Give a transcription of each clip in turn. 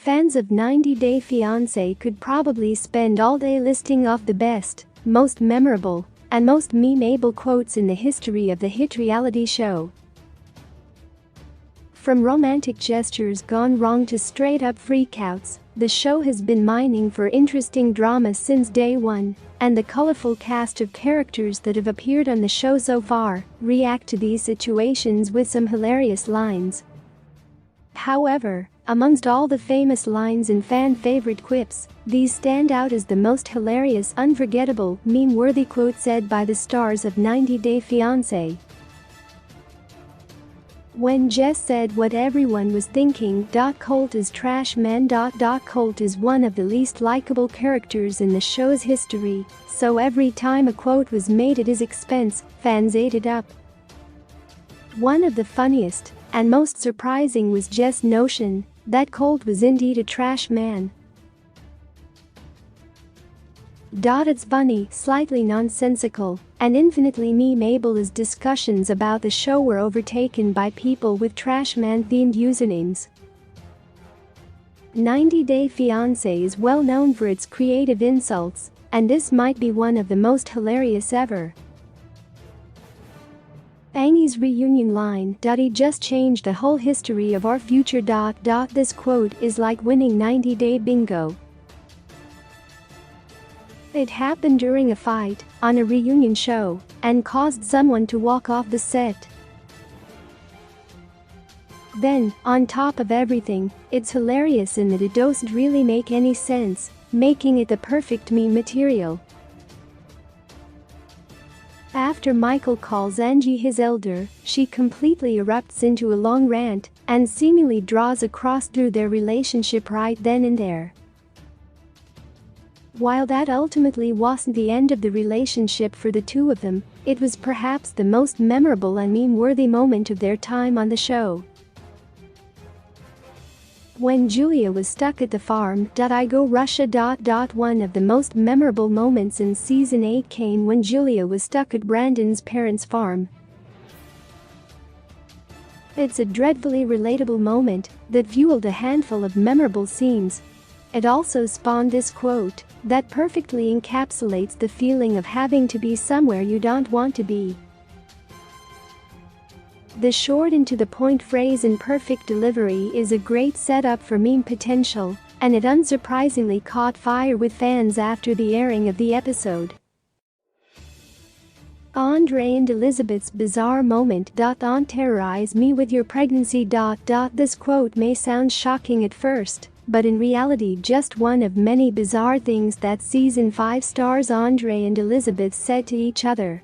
Fans of 90 Day Fiancé could probably spend all day listing off the best, most memorable, and most meme-able quotes in the history of the hit reality show. From romantic gestures gone wrong to straight-up freakouts, the show has been mining for interesting drama since day one, and the colorful cast of characters that have appeared on the show so far react to these situations with some hilarious lines. However, amongst all the famous lines and fan-favorite quips, these stand out as the most hilarious, unforgettable, meme-worthy quote said by the stars of 90 Day Fiancé. When Jess said what everyone was thinking, Colt is trash man. Colt is one of the least likable characters in the show's history, so every time a quote was made at his expense, fans ate it up. One of the funniest and most surprising was Jess' notion that Colt was indeed a trash man. It's funny, slightly nonsensical, and infinitely meme-able as discussions about the show were overtaken by people with trash man-themed usernames. 90 Day Fiancé is well known for its creative insults, and this might be one of the most hilarious ever. Annie's reunion line, "He just changed the whole history of our future. This quote is like winning 90 Day Bingo. It happened during a fight on a reunion show and caused someone to walk off the set. Then, on top of everything, it's hilarious in that it doesn't really make any sense, making it the perfect meme material." After Michael calls Angie his elder, she completely erupts into a long rant and seemingly draws a cross through their relationship right then and there. While that ultimately wasn't the end of the relationship for the two of them, it was perhaps the most memorable and meme-worthy moment of their time on the show. When Julia was stuck at the farm, I go Russia. One of the most memorable moments in season 8 came when Julia was stuck at Brandon's parents' farm. It's a dreadfully relatable moment that fueled a handful of memorable scenes. It also spawned this quote that perfectly encapsulates the feeling of having to be somewhere you don't want to be. The short and to-the-point phrase and perfect delivery is a great setup for meme potential, and it unsurprisingly caught fire with fans after the airing of the episode. Andre and Elizabeth's bizarre moment. "Don't terrorize me with your pregnancy. This quote may sound shocking at first, but in reality just one of many bizarre things that season 5 stars Andre and Elizabeth said to each other.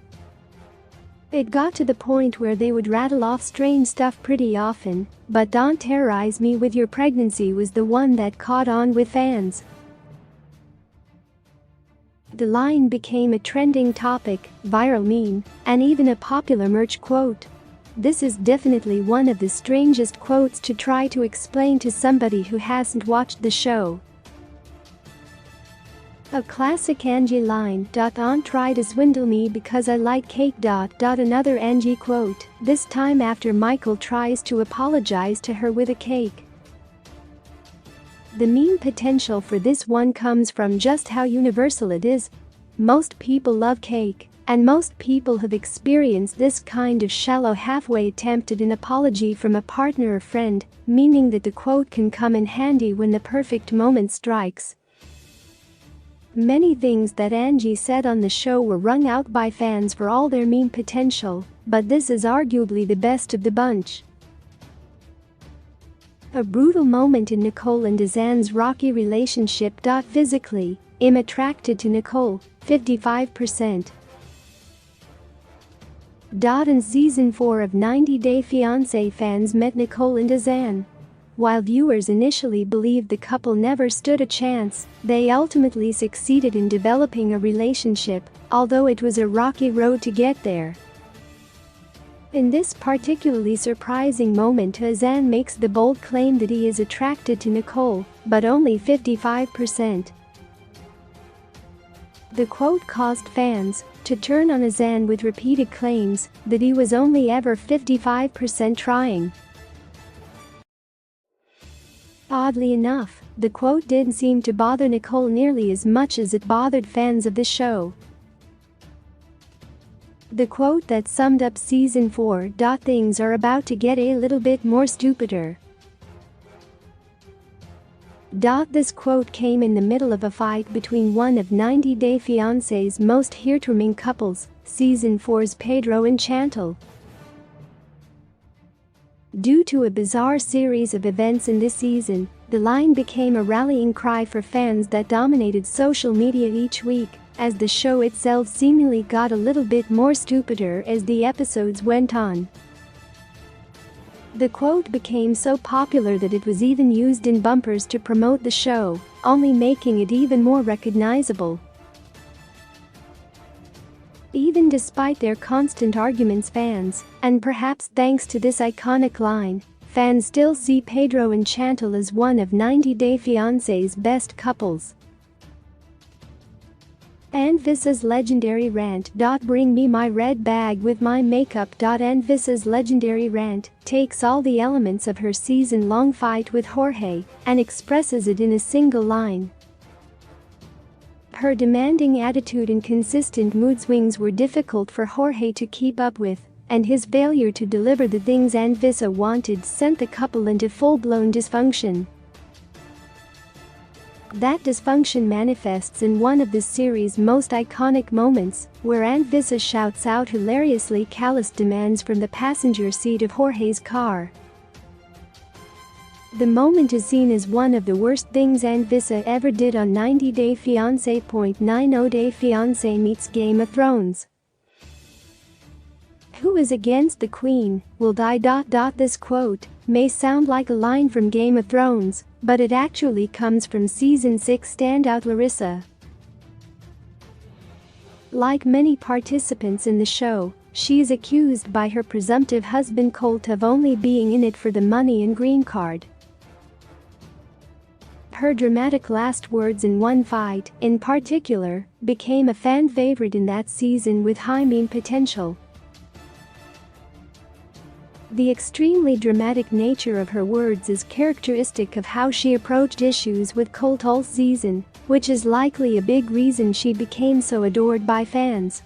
It got to the point where they would rattle off strange stuff pretty often, but "Don't terrorize me with your pregnancy" was the one that caught on with fans. The line became a trending topic, viral meme, and even a popular merch quote. This is definitely one of the strangest quotes to try to explain to somebody who hasn't watched the show. A classic Angie line. "Don't try to swindle me because I like cake. Another Angie quote, this time after Michael tries to apologize to her with a cake. The meme potential for this one comes from just how universal it is. Most people love cake, and most people have experienced this kind of shallow halfway attempt at an apology from a partner or friend, meaning that the quote can come in handy when the perfect moment strikes. Many things that Angie said on the show were wrung out by fans for all their meme potential, but this is arguably the best of the bunch. A brutal moment in Nicole and Azan's rocky relationship. Physically, I'm attracted to Nicole, 55%. In season 4 of 90 Day Fiancé, fans met Nicole and Azan. While viewers initially believed the couple never stood a chance, they ultimately succeeded in developing a relationship, although it was a rocky road to get there. In this particularly surprising moment, Azan makes the bold claim that he is attracted to Nicole, but only 55%. The quote caused fans to turn on Azan with repeated claims that he was only ever 55% trying. Oddly enough, the quote didn't seem to bother Nicole nearly as much as it bothered fans of the show. The quote that summed up season 4. Things are about to get a little bit more stupider. This quote came in the middle of a fight between one of 90 Day Fiancé's most heartwarming couples, season 4's Pedro and Chantal. Due to a bizarre series of events in this season, the line became a rallying cry for fans that dominated social media each week, as the show itself seemingly got a little bit more stupider as the episodes went on. The quote became so popular that it was even used in bumpers to promote the show, only making it even more recognizable. Even despite their constant arguments, fans, and perhaps thanks to this iconic line, fans still see Pedro and Chantal as one of 90 Day Fiancé's best couples. NEWS.E's legendary rant. Bring me my red bag with my makeup. NEWS.E's legendary rant takes all the elements of her season-long fight with Jorge and expresses it in a single line. Her demanding attitude and consistent mood swings were difficult for Jorge to keep up with, and his failure to deliver the things NEWS.E wanted sent the couple into full-blown dysfunction. That dysfunction manifests in one of the series' most iconic moments, where NEWS.E shouts out hilariously callous demands from the passenger seat of Jorge's car. The moment is seen as one of the worst things NEWS.E ever did on 90 Day Fiancé. 90 Day Fiancé meets Game of Thrones. Who is against the Queen will die. This quote may sound like a line from Game of Thrones, but it actually comes from season 6 standout Larissa. Like many participants in the show, she is accused by her presumptive husband Colt of only being in it for the money and green card. Her dramatic last words in one fight, in particular, became a fan favorite in that season with high meme potential. The extremely dramatic nature of her words is characteristic of how she approached issues with Colt all season, which is likely a big reason she became so adored by fans.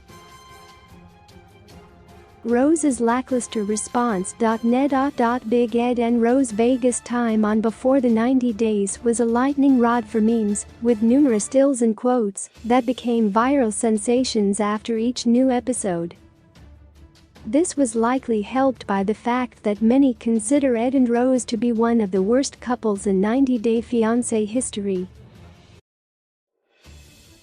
Rose's lackluster response. Big Ed and Rose Vegas time on Before the 90 Days was a lightning rod for memes, with numerous stills and quotes that became viral sensations after each new episode. This was likely helped by the fact that many consider Ed and Rose to be one of the worst couples in 90 Day Fiancé history.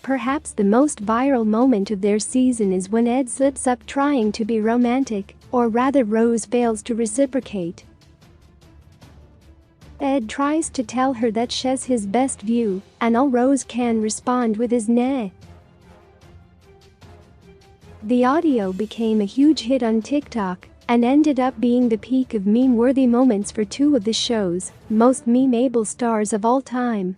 Perhaps the most viral moment of their season is when Ed slips up trying to be romantic, or rather Rose fails to reciprocate. Ed tries to tell her that she's his best view, and all Rose can respond with is nah. The audio became a huge hit on TikTok and ended up being the peak of meme-worthy moments for two of the show's most meme-able stars of all time.